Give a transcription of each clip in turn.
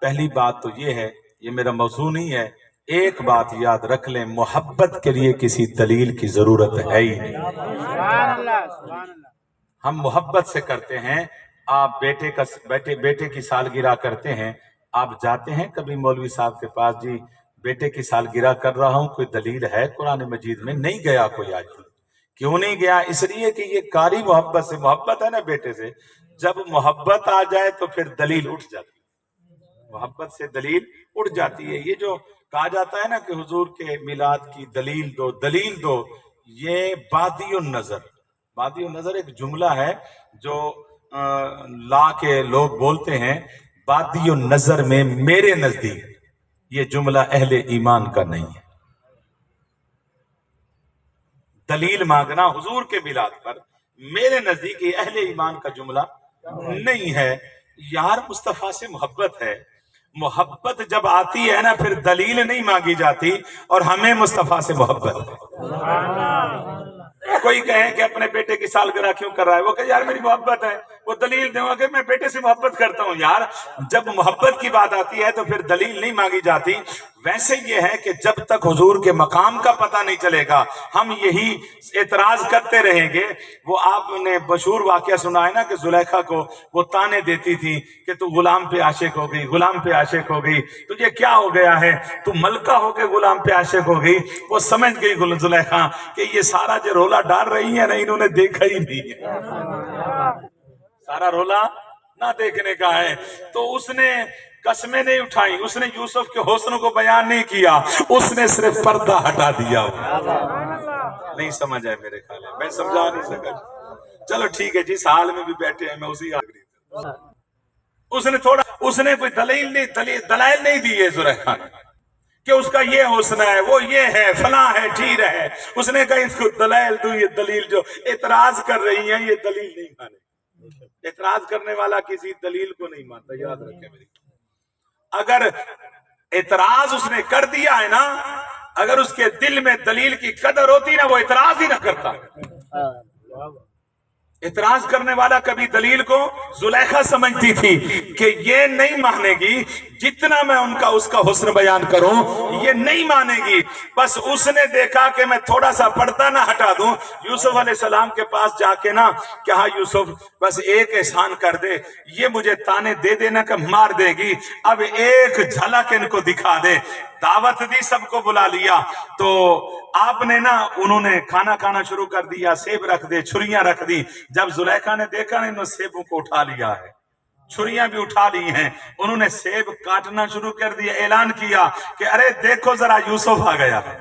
پہلی بات تو یہ ہے، یہ میرا موضوع نہیں ہے، ایک بات یاد رکھ لیں، محبت کے لیے کسی دلیل کی ضرورت ہے ہی نہیں۔ ہم محبت سے کرتے ہیں۔ آپ بیٹے کی سالگرہ کرتے ہیں، آپ جاتے ہیں کبھی مولوی صاحب کے پاس، جی بیٹے کی سالگرہ کر رہا ہوں، کوئی دلیل ہے قرآن مجید میں؟ نہیں گیا کوئی آج تک۔ کیوں نہیں گیا؟ اس لیے کہ یہ کاری محبت سے، محبت ہے نا بیٹے سے، جب محبت آ جائے تو پھر دلیل اٹھ جاتی ہے، محبت سے دلیل اٹھ جاتی ہے۔ یہ جو کہا جاتا ہے نا کہ حضور کے میلاد کی دلیل دو، دلیل دو، یہ بادی النظر ایک جملہ ہے جو لا کے لوگ بولتے ہیں، بادی النظر میں میرے نزدیک یہ جملہ اہل ایمان کا نہیں ہے۔ دلیل مانگنا حضور کے میلاد پر میرے نزدیک یہ اہل ایمان کا جملہ نہیں ہے۔ یار مصطفیٰ سے محبت ہے، محبت جب آتی ہے نا پھر دلیل نہیں مانگی جاتی، اور ہمیں مصطفیٰ سے محبت ہے۔ کوئی کہے کہ اپنے بیٹے کی سالگرہ کیوں کر رہا ہے، وہ کہ یار میری محبت ہے، وہ دلیل دوں گا کہ میں بیٹے سے محبت کرتا ہوں۔ یار جب محبت کی بات آتی ہے تو پھر دلیل نہیں مانگی جاتی۔ ویسے یہ ہے کہ جب تک حضور کے مقام کا پتہ نہیں چلے گا ہم یہی اعتراض کرتے رہیں گے۔ وہ آپ نے مشہور واقعہ سنا ہے نا کہ زلیخا کو وہ تانے دیتی تھی کہ تو غلام پہ عاشق ہو گئی، غلام پہ عاشق ہو گئی، تجھے کیا ہو گیا ہے، تو ملکہ ہو کے غلام پہ عاشق ہو گئی۔ وہ سمجھ گئی زلیخا کہ یہ سارا جو رولا ڈال رہی ہے نا انہوں نے دیکھا ہی نہیں ہے، سارا رولا نہ دیکھنے کا ہے۔ تو اس نے قسمیں نہیں اٹھائی، اس نے یوسف کے حسن کو بیان نہیں کیا، اس نے صرف پردہ ہٹا دیا۔ نہیں سمجھ آئے میرے خیال ہے، میں سمجھا نہیں سکا۔ چلو ٹھیک ہے، جس حال میں بھی بیٹھے ہیں میں اسی آگری اس نے کوئی دلائل نہیں دی ہے زلیخا نے کہ اس کا یہ حسن ہے، وہ یہ ہے، فلاں ہے، ٹھیر ہے۔ اس نے کہا اس کو دلائل دو، یہ دلیل جو اعتراض کر رہی ہیں یہ دلیل نہیں مانے۔ اعتراض کرنے والا کسی دلیل کو نہیں مانتا، یاد رکھیں میری۔ اگر اعتراض اس نے کر دیا ہے نا، اگر اس کے دل میں دلیل کی قدر ہوتی نا وہ اعتراض ہی نہ کرتا۔ اعتراض کرنے والا کبھی دلیل کو، زلیخا سمجھتی تھی کہ یہ نہیں مانے گی، جتنا میں اس کا حسن بیان کروں یہ نہیں مانے گی۔ بس اس نے دیکھا کہ میں تھوڑا سا پردہ نہ ہٹا دوں، یوسف علیہ السلام کے پاس جا کے نا کہ ہاں یوسف بس ایک احسان کر دے، یہ مجھے تانے دے دینا کہ مار دے گی، اب ایک جھلک ان کو دکھا دے۔ دعوت دی، سب کو بلا لیا، تو آپ نے نا انہوں نے کھانا شروع کر دیا، سیب رکھ دے، چھریاں رکھ دی۔ جب زلیخا نے دیکھا نا انہوں نے سیبوں کو اٹھا لیا ہے، چھریاں بھی اٹھا لی ہیں، انہوں نے سیب کاٹنا شروع کر دیا، اعلان کیا کہ ارے دیکھو ذرا یوسف آ گیا ہے۔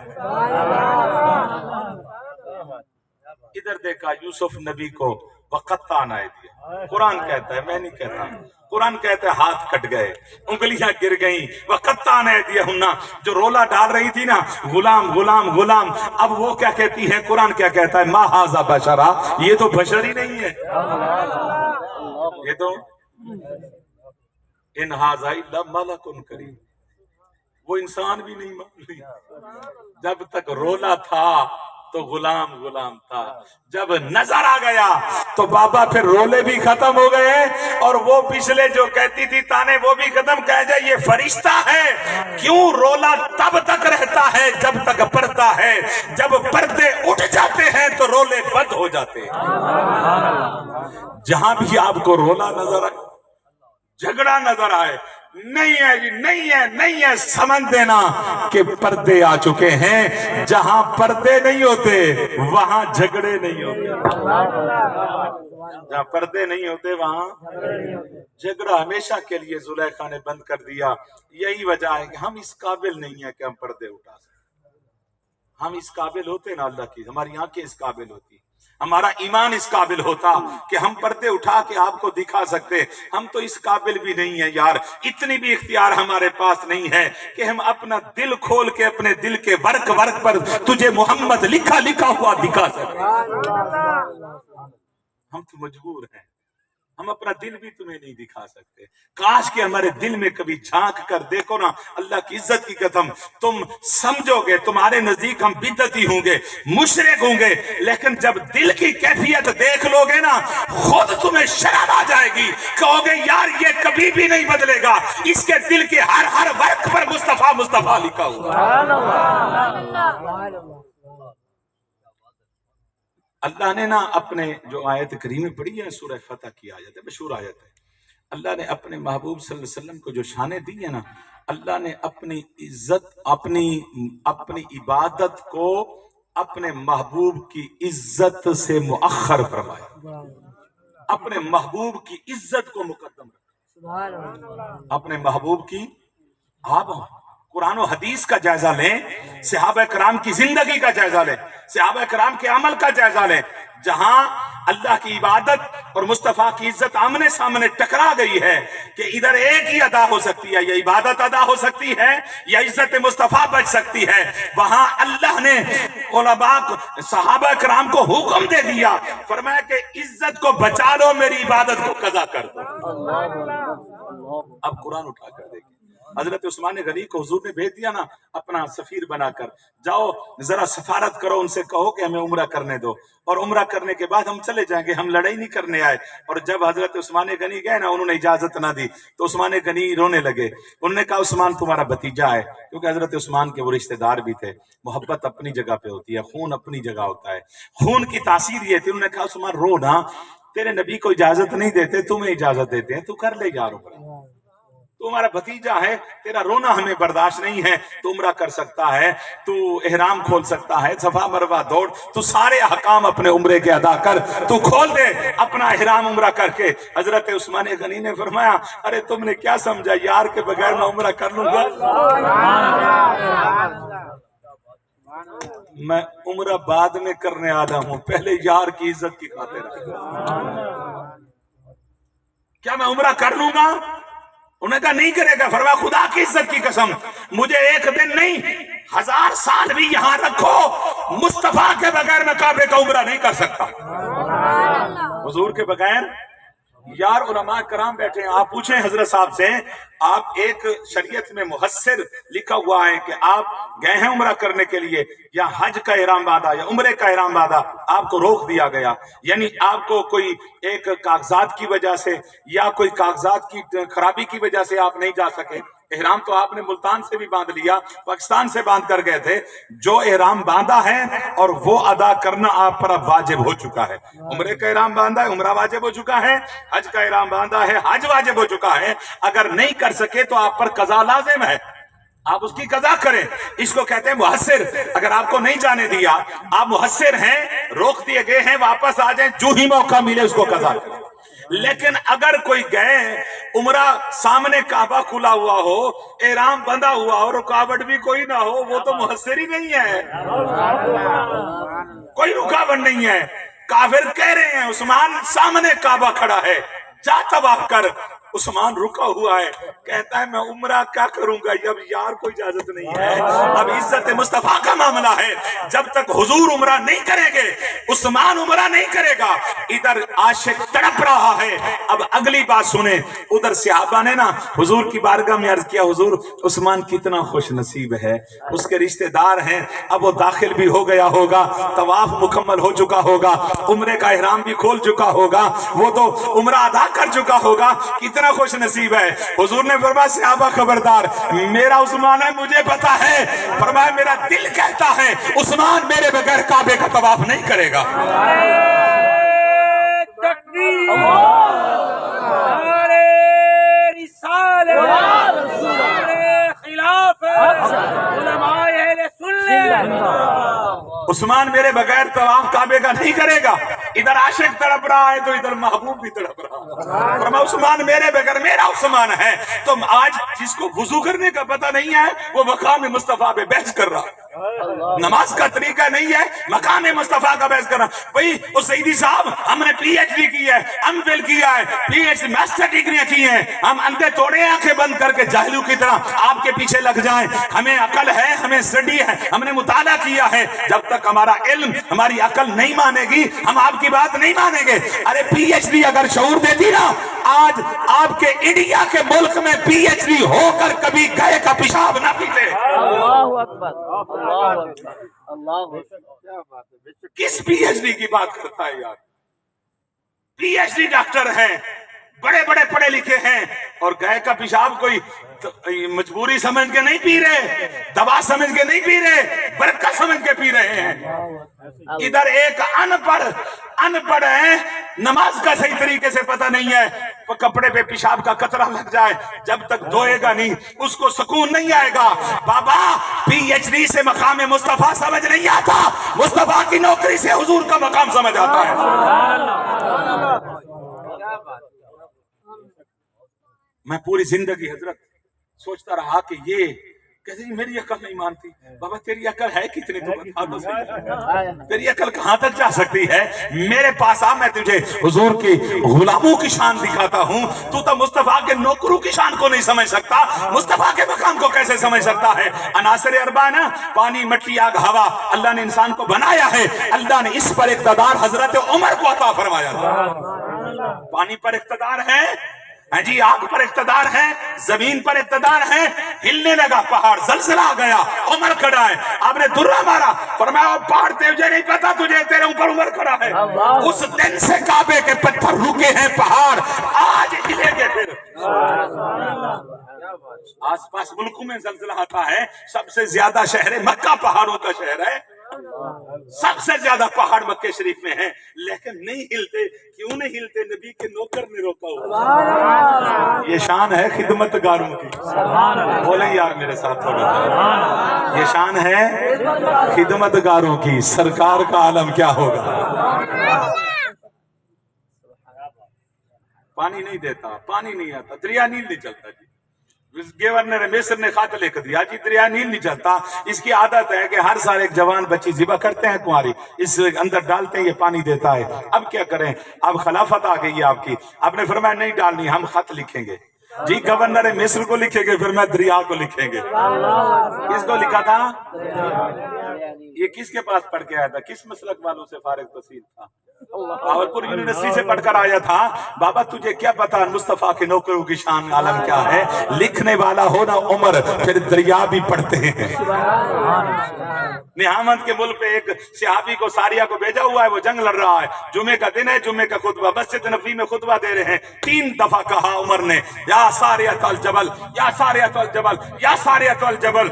ادھر دیکھا یوسف نبی کو وقتان آئے دیا، قرآن کہتا ہے، میں نہیں کہتا، قرآن کہتا ہے ہاتھ کٹ گئے، انگلیاں گر گئیں، وقتان آئے دیا ہننا، جو رولا ڈال رہی تھی نا غلام غلام غلام، اب وہ کیا کہتی ہے، قرآن کیا کہتا ہے، ما ھذا بشرا، یہ تو بشر ہی نہیں ہے، یہ تو ان ھذا الا ملک کریم، وہ انسان بھی نہیں معلوم۔ جب تک رولا تھا تو غلام غلام تھا، جب نظر آ گیا تو بابا پھر رولے بھی ختم ہو گئے، اور وہ پچھلے جو کہتی تھی تانے وہ بھی ختم، کہہ جائے یہ فرشتہ ہے۔ کیوں رولا تب تک رہتا ہے جب تک پردہ ہے، جب پردے اٹھ جاتے ہیں تو رولے بند ہو جاتے ہیں۔ جہاں بھی آپ کو رولا نظر آئے، جھگڑا نظر آئے، نہیں ہے جی، نہیں ہے، سمجھ دینا کہ پردے آ چکے ہیں۔ جہاں پردے نہیں ہوتے وہاں جھگڑے نہیں ہوتے، جہاں پردے نہیں ہوتے وہاں جھگڑا ہمیشہ کے لیے زلیخا نے بند کر دیا۔ یہی وجہ ہے کہ ہم اس قابل نہیں ہیں کہ ہم پردے اٹھا سکیں۔ ہم اس قابل ہوتے نا، اللہ کی ہماری آنکھیں اس قابل ہوتی، ہمارا ایمان اس قابل ہوتا کہ ہم پردے اٹھا کے آپ کو دکھا سکتے، ہم تو اس قابل بھی نہیں ہیں یار، اتنی بھی اختیار ہمارے پاس نہیں ہے کہ ہم اپنا دل کھول کے اپنے دل کے ورق پر تجھے محمد لکھا ہوا دکھا سکتے۔ ہم تو مجبور ہیں، ہم اپنا دل بھی تمہیں نہیں دکھا سکتے. کاش کہ ہمارے دل میں کبھی جھانک کر دیکھو نا. اللہ کی عزت کی قسم تم سمجھو گے تمہارے نزدیک ہم بدعتی ہوں گے, مشرک ہوں گے, لیکن جب دل کی کیفیت دیکھ لو گے نا خود تمہیں شرم آ جائے گی. کہو گے یار یہ کبھی بھی نہیں بدلے گا, اس کے دل کے ہر ورق پر مصطفیٰ مصطفیٰ لکھا ہوا. اللہ نے نا اپنے جو آیت کریمہ پڑھی ہے سورہ فتح کی آیت ہے, مشہور آیت ہے. اللہ نے اپنے محبوب صلی اللہ علیہ وسلم کو جو شانیں دی ہیں نا, اللہ نے اپنی عزت اپنی عبادت کو اپنے محبوب کی عزت سے مؤخر فرمایا, اپنے محبوب کی عزت کو مقدم رکھا, اپنے محبوب کی. آپ قرآن و حدیث کا جائزہ لیں, صحابہ کرام کی زندگی کا جائزہ لیں, صحابہ کرام کے عمل کا جائزہ لیں. جہاں اللہ کی عبادت اور مصطفیٰ کی عزت آمنے سامنے ٹکرا گئی ہے کہ ادھر ایک ہی ادا ہو سکتی ہے, یا عبادت ادا ہو سکتی ہے یا عزت مصطفیٰ بچ سکتی ہے, وہاں اللہ نے علماء صحابہ کرام کو حکم دے دیا, فرمایا کہ عزت کو بچا لو, میری عبادت کو قضا کر دو. اب قرآن اٹھا کر دیکھیں, حضرت عثمان غنی کو حضور نے بھیج دیا نا اپنا سفیر بنا کر, جاؤ ذرا سفارت کرو, ان سے کہو کہ ہمیں عمرہ کرنے دو, اور عمرہ کرنے کے بعد ہم چلے جائیں گے, ہم لڑائی نہیں کرنے آئے. اور جب حضرت عثمان غنی گئے نا, انہوں نے اجازت نہ دی تو عثمان غنی رونے لگے. انہوں نے کہا عثمان تمہارا بھتیجا ہے, کیونکہ حضرت عثمان کے وہ رشتہ دار بھی تھے. محبت اپنی جگہ پہ ہوتی ہے, خون اپنی جگہ ہوتا ہے, خون کی تاثیر یہ تھی. انہوں نے کہا عثمان رو نا, تیرے نبی کو اجازت نہیں دیتے, تمہیں اجازت دیتے ہیں, تو کر لے یار عمرہ, تمہارا بھتیجا ہے, تیرا رونا ہمیں برداشت نہیں ہے, تو عمرہ کر سکتا ہے, تو احرام کھول سکتا ہے, صفا مروہ دوڑ, تو سارے احکام اپنے عمرے کے ادا کر, تو کھول دے اپنا احرام عمرہ کر کے. حضرت عثمان غنی نے فرمایا ارے تم نے کیا سمجھا, یار کے بغیر میں عمرہ کر لوں گا؟ میں عمرہ بعد میں کرنے آتا ہوں, پہلے یار کی عزت کی خاطر. کیا میں عمرہ کر لوں گا؟ انہوں نے کہا نہیں کرے گا. فرمایا خدا کی عزت کی قسم مجھے ایک دن نہیں 1000 سال بھی یہاں رکھو, مصطفیٰ کے بغیر میں کعبے کا عمرہ نہیں کر سکتا. حضور کے بغیر. یار علماء کرام بیٹھے ہیں, آپ پوچھیں حضرت صاحب سے, آپ ایک شریعت میں محسر لکھا ہوا ہے کہ آپ گئے ہیں عمرہ کرنے کے لیے, یا حج کا احرام باندھا یا عمرے کا احرام باندھا, آپ کو روک دیا گیا, یعنی آپ کو کوئی ایک کاغذات کی وجہ سے یا کوئی کاغذات کی خرابی کی وجہ سے آپ نہیں جا سکے. احرام تو آپ نے ملتان سے بھی باندھ لیا, پاکستان سے باندھ کر گئے تھے. جو احرام باندھا ہے اور وہ ادا کرنا آپ پر اب واجب ہو چکا ہے. عمرے کا احرام باندھا ہے, عمرہ واجب ہو چکا ہے. حج کا احرام باندھا ہے, حج واجب ہو چکا ہے. اگر نہیں کر سکے تو آپ پر قضا لازم ہے, آپ اس کی قضا کریں. اس کو کہتے ہیں محسر. اگر آپ کو نہیں جانے دیا, آپ محسر ہیں, روک دیے گئے ہیں, واپس آ جائیں, جو ہی موقع ملے اس کو قضا کریں. لیکن اگر کوئی گئے عمرہ, سامنے کعبہ کھلا ہوا ہو, احرام بندھا ہوا ہو, رکاوٹ بھی کوئی نہ ہو, وہ تو محسر ہی نہیں ہے, کوئی رکاوٹ نہیں ہے. کافر کہہ رہے ہیں عثمان سامنے کعبہ کھڑا ہے, جا طواف کر. عثمان رکا ہوا ہے, کہتا ہے میں عمرہ کیا کروں گا, اب یار کوئی اجازت نہیں ہے, اب عزت مصطفیٰ کا معاملہ ہے. جب تک حضور عمرہ نہیں کریں گے, عثمان عمرہ نہیں کرے گا. ادھر عاشق تڑپ رہا ہے. اب اگلی بات سنیں, ادھر صحابہ نے نا حضور کی بارگاہ میں عرض کیا, حضور عثمان کتنا خوش نصیب ہے, اس کے رشتہ دار ہیں, اب وہ داخل بھی ہو گیا ہوگا, طواف مکمل ہو چکا ہوگا, عمرے کا احرام بھی کھول چکا ہوگا, وہ تو عمرہ ادا کر چکا ہوگا, کتنا خوش نصیب ہے. حضور نے فرمایا صحابہ خبردار, میرا عثمان ہے مجھے پتا ہے. فرمایا میرا دل کہتا ہے عثمان میرے بغیر کعبے کا طواف نہیں کرے گا. تکبیر, نعرہ رسالت, نعرہ خلافت, علماء اہل سنت. عثمان میرے بغیر طواف کعبے کا نہیں کرے گا. ادھر عاشق تڑپ رہا ہے تو ادھر محبوب بھی تڑپ رہا ہے. فرمایا عثمان میرے بغیر, میرا عثمان ہے. تو آج جس کو وضو کرنے کا پتہ نہیں ہے وہ مقام مصطفیٰ پہ بحث کر رہا ہے. نماز کا طریقہ نہیں ہے, مقام مصطفیٰ کا بحث کرنا. بھئی وہ سیدی صاحب ہم نے پی ایچ ڈی کی ہے, ایم فل کیا ہے, پی ایچ ڈی ماسٹر ڈگریاں کی ہیں, ہم اندھے توڑے آنکھیں بند کر کے جاہلوں کی طرح آپ کے پیچھے لگ جائیں. ہمیں عقل ہے, ہمیں اسٹڈی ہے, ہم نے مطالعہ کیا ہے. جب تک ہمارا علم ہماری عقل نہیں مانے گی, ہم آپ کی بات نہیں مانیں گے. ارے پی ایچ ڈی اگر شعور دیتی تھی نا، آج آپ کے انڈیا کے ملک میں پی ایچ ڈی ہو کر کبھی گائے کا پیشاب نہ پیتے۔ اللہ اکبر، اللہ اکبر، اللہ اکبر۔ کس پی ایچ ڈی کی بات کرتا ہے یار؟ پی ایچ ڈی ڈاکٹر ہیں، بڑے بڑے پڑھے لکھے ہیں، اور گائے کا پیشاب کوئی مجبوری سمجھ کے نہیں پی رہے، دوا سمجھ کے نہیں پی رہے، برکت سمجھ کے پی رہے ہیں۔ ادھر ایک ان پڑھ ہے، نماز کا صحیح طریقے سے پتہ نہیں ہے، کپڑے پہ پیشاب کا قطرہ لگ جائے، جب تک دھوئے گا نہیں اس کو سکون نہیں آئے گا۔ بابا پی ایچ ڈی سے مقام مصطفیٰ سمجھ نہیں آتا، مصطفیٰ کی نوکری سے حضور کا مقام سمجھ آتا ہے۔ میں پوری زندگی حضرت سوچتا رہا کہ یہ کہتے ہیں میری عقل نہیں مانتی۔ بابا تیری عقل ہے کتنی؟ تو بتا تو صحیح، تیری عقل کہاں تک جا سکتی ہے؟ میرے پاس آ، میں تجھے حضور کی غلاموں کی شان دکھاتا ہوں۔ تو مصطفیٰ کے نوکروں کی شان کو نہیں سمجھ سکتا، مصطفیٰ کے مقام کو کیسے سمجھ سکتا ہے؟ عناصر اربعہ نا، پانی، مٹی، آگ، ہوا، اللہ نے انسان کو بنایا ہے، اللہ نے اس پر اقتدار حضرت عمر کو عطا فرمایا تھا۔ پانی پر اقتدار ہے جی، آگ پر اقتدار ہے، زمین پر اقتدار ہے۔ ہلنے لگا پہاڑ، زلزلہ آ گیا، عمر کھڑا ہے، آپ نے درہ مارا، فرمایا پہاڑ تجھے نہیں پتا، تجھے تیرے اوپر عمر کھڑا ہے۔ اس دن سے کعبے کے پتھر رکے ہیں، پہاڑ آج ہلے گے۔ پھر آس پاس ملکوں میں زلزلہ آتا ہے، سب سے زیادہ شہر مکہ پہاڑوں کا شہر ہے، سب سے زیادہ پہاڑ مکہ شریف میں ہیں، لیکن نہیں ہلتے۔ کیوں نہیں ہلتے؟ نبی کے نوکر نے روکا ہوا۔ یہ شان ہے خدمت گاروں کی، بولیں یار میرے ساتھ تھوڑا، یہ شان ہے خدمت گاروں کی۔ سرکار کا عالم کیا ہوگا؟ پانی نہیں دیتا، پانی نہیں آتا، دریا نیل نہیں چلتا جی۔ گورنر مصر نے خط لکھ دیا جی دریا نیل نہیں چلتا۔ اس کی عادت ہے کہ ہر سال ایک جوان بچی ذبح کرتے ہیں کنواری، اس اندر ڈالتے ہیں، یہ پانی دیتا ہے۔ اب کیا کریں؟ اب خلافت آ گئی ہے آپ کی، آپ نے فرمایا نہیں ڈالنی، ہم خط لکھیں گے جی، گورنر مصر کو لکھیں گے، پھر میں دریا کو لکھیں گے۔ کس کو لکھا تھا؟ یہ کس کے پاس پڑھ کے آیا تھا؟ کس مسلک والوں سے فارغ تحصیل تھا؟ راولپور یونیورسٹی سے پڑھ کر آیا تھا۔ بابا تجھے کیا پتا مصطفیٰ کے نوکروں کی شان عالم کیا ہے؟ لکھنے والا ہونا عمر، پھر دریا بھی پڑھتے ہیں۔ نعامت کے ملک پہ ایک صحابی کو ساریہ کو بھیجا ہوا ہے، وہ جنگ لڑ رہا ہے، جمعے کا دن ہے، جمعے کا خطبہ، مسجد نبوی میں خطبہ دے رہے ہیں۔ 3 دفعہ کہا عمر نے یا ساریہ الجبل، یا ساریہ الجبل، یا ساریہ الجبل۔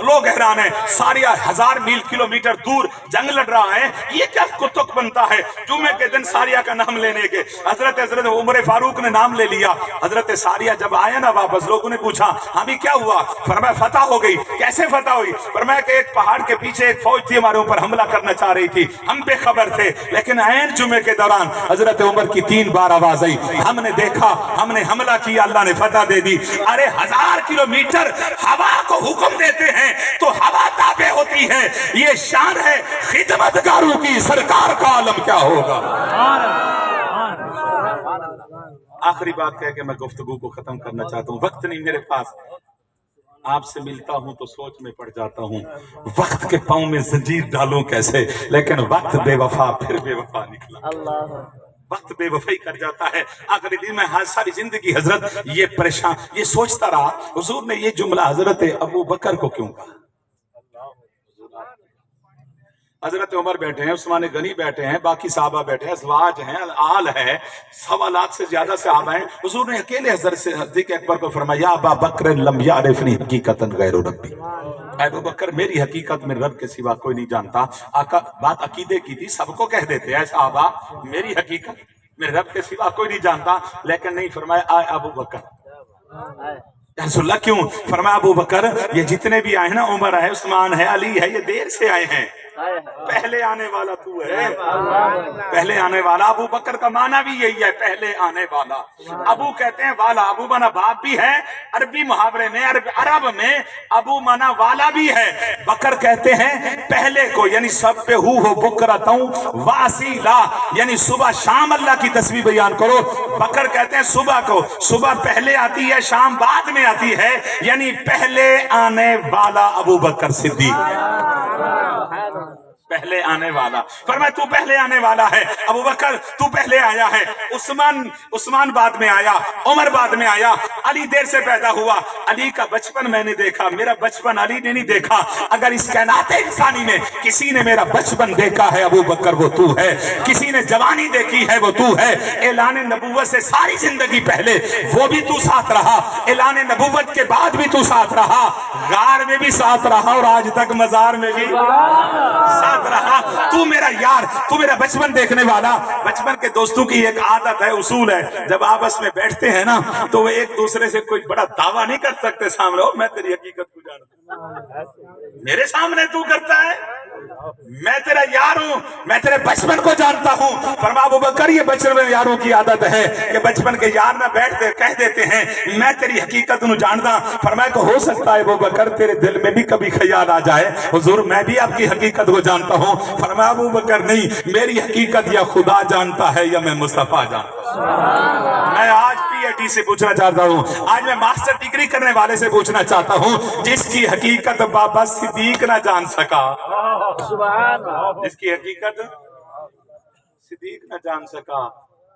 لوگ حیران ہیں، ساریہ 1000 میل کلومیٹر دور جنگ لڑ رہا ہے، یہ کیا کتک بنتا ہے جمعے کے دن ساریہ کا نام لینے کے؟ حضرت عمر فاروق نے نام لے لیا۔ حضرت ساریہ جب آیا نا واپس، لوگوں نے پوچھا ہمیں کیا ہوا؟ فرمایا فتح ہو گئی۔ کیسے فتح ہوئی؟ فرمایا کہ ایک پہاڑ کے پیچھے ایک فوج تھی، ہمارے اوپر حملہ کرنا چاہ رہی تھی، ہم بے خبر تھے، لیکن عین جمعے کے دوران حضرت عمر کی 3 بار آواز آئی، ہم نے دیکھا، ہم نے حملہ کیا، اللہ نے فتح دے دی۔ ارے 1000 کلومیٹر ہوا کو حکم دیتے ہیں تو ہوا تابع ہوتی ہے۔ یہ شان ہے خدمت گاروں کی، سرکار کا عالم کیا ہوگا؟ آخری بات کہہ کے میں گفتگو کو ختم کرنا چاہتا ہوں، وقت نہیں میرے پاس۔ آپ سے ملتا ہوں تو سوچ میں پڑ جاتا ہوں، وقت کے پاؤں میں زنجیر ڈالوں کیسے، لیکن وقت بے وفا پھر بے وفا نکلا، وقت بے وفائی کر جاتا ہے۔ آخری دن میں ساری زندگی حضرت یہ پریشان، یہ سوچتا رہا حضور نے یہ جملہ حضرت ابو بکر کو کیوں کہا؟ حضرت عمر بیٹھے ہیں، عثمان غنی بیٹھے ہیں، باقی صحابہ بیٹھے ہیں، ازواج ہیں، آل ہے، 1.25 لاکھ سے زیادہ صحابہ ہیں۔ حضور نے اکیلے حضرت صدیق اکبر کو فرمایا یا ابا بکر لم یعرفنی حقیقتا غیر ربی، اے ابو بکر میری حقیقت میں رب کے سوا کوئی نہیں جانتا۔ آقا بات عقیدے کی تھی، سب کو کہہ دیتے ہیں صحابہ میری حقیقت میں رب کے سوا کوئی نہیں جانتا، لیکن نہیں فرمایا اے ابو بکر۔ رسول اللہ کیوں؟ فرمایا ابو بکر یہ جتنے بھی آئے ہیں نا، عمر ہے، عثمان ہے، علی ہے، یہ دیر سے آئے ہیں، پہلے آنے والا تو ہے، پہلے آنے والا۔ ابو بکر کا معنی بھی یہی ہے، پہلے آنے والا۔ ابو کہتے ہیں والا، ابو مانا باپ بھی ہے، عربی محاورے میں عرب میں ابو مانا والا بھی ہے۔ بکر کہتے ہیں پہلے کو، یعنی سب پہ ہو بکرتا ہوں واسیلا، یعنی صبح شام اللہ کی تسبیح بیان کرو۔ بکر کہتے ہیں صبح کو، صبح پہلے آتی ہے، شام بعد میں آتی ہے، یعنی پہلے آنے والا ابو بکر صدیق۔ پہلے آنے والا، فرمایا تو پہلے آنے والا ہے، ابو بکر تو پہلے آیا ہے، عثمان بعد میں آیا، عمر بعد میں آیا، علی دیر سے پیدا ہوا۔ علی کا بچپن میں نے دیکھا، میرا بچپن علی نے نہیں دیکھا۔ اگر اس کائنات انسانی میں کسی نے میرا بچپن دیکھا ہے ابو بکر وہ تو ہے، کسی نے جوانی دیکھی ہے وہ تو ہے۔ اعلان نبوت سے ساری زندگی پہلے وہ بھی تو ساتھ رہا، اعلان نبوت کے بعد بھی تو ساتھ رہا، غار میں بھی ساتھ رہا اور آج تک مزار میں بھی ساتھ رہا۔ تو میرا یار، تو میرا بچپن دیکھنے والا۔ بچپن کے دوستوں کی ایک عادت ہے، اصول ہے، جب آپس میں بیٹھتے ہیں نا تو وہ ایک دوسرے سے کوئی بڑا دعویٰ نہیں کر سکتے سامنے، میں تیری حقیقت کو جانتا ہوں، میرے سامنے تو کرتا ہے، میں تیرا یار ہوں، میں تیرے بچپن کو جانتا ہوں۔ فرما ابو بکر یہ بچپن میں یاروں کی عادت ہے کہ بچپن کے یار نہ بیٹھتے کہہ دیتے ہیں میں تیری حقیقت نو جانتا۔ فرمایا کہ ہو سکتا ہے ابو بکر تیرے دل میں بھی کبھی خیال آ جائے حضور میں بھی آپ کی حقیقت کو جانتا ہوں۔ فرمایا ابو بکر نہیں، میری حقیقت یا خدا جانتا ہے یا میں مصطفیٰ جانتا ہوں۔ میں آج پی ایچ ڈی سے پوچھنا چاہتا ہوں، آج میں ماسٹر ڈگری کرنے والے سے پوچھنا چاہتا ہوں، جس کی حقیقت بابا صدیق نہ جان سکا، جس کی حقیقت صدیق نہ جان سکا،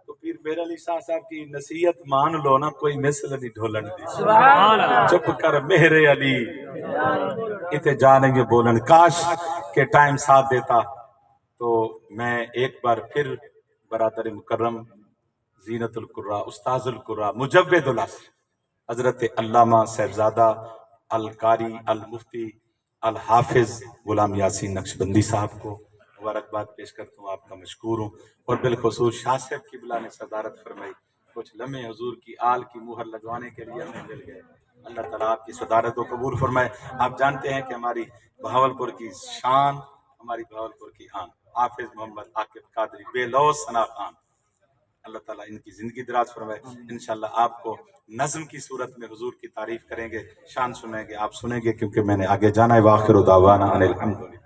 تو پھر میر علی شاہ صاحب کی نصیحت مان لو نا، کوئی مثل نہیں ڈھولن دی، چپ کر میرے علی اتے جانیں گے بولن۔ کاش کے ٹائم ساتھ دیتا تو میں ایک بار پھر برادر مکرم زینت القرآ، استاذ القرآ، مجود العصر حضرت علامہ صاحبزادہ القاری المفتی الحافظ غلام یاسین نقشبندی صاحب کو مبارکباد پیش کرتا ہوں، آپ کا مشکور ہوں، اور بالخصوص شاہ صاحب کی بلا نے صدارت فرمائی، کچھ لمحے حضور کی آل کی مہر لگوانے کے لیے ہمیں مل گئے۔ اللہ تعالیٰ آپ کی صدارت کو قبول فرمائے۔ آپ جانتے ہیں کہ ہماری بہاولپور کی شان، ہماری بہاولپور کی آن حافظ محمد عاقب قادری بے لوث ثنا خان، اللہ تعالیٰ ان کی زندگی دراز فرمائے۔ انشاءاللہ آپ کو نظم کی صورت میں حضور کی تعریف کریں گے، شان سنیں گے، آپ سنیں گے، کیونکہ میں نے آگے جانا ہے۔ وآخر دعوانا ان الحمدللہ۔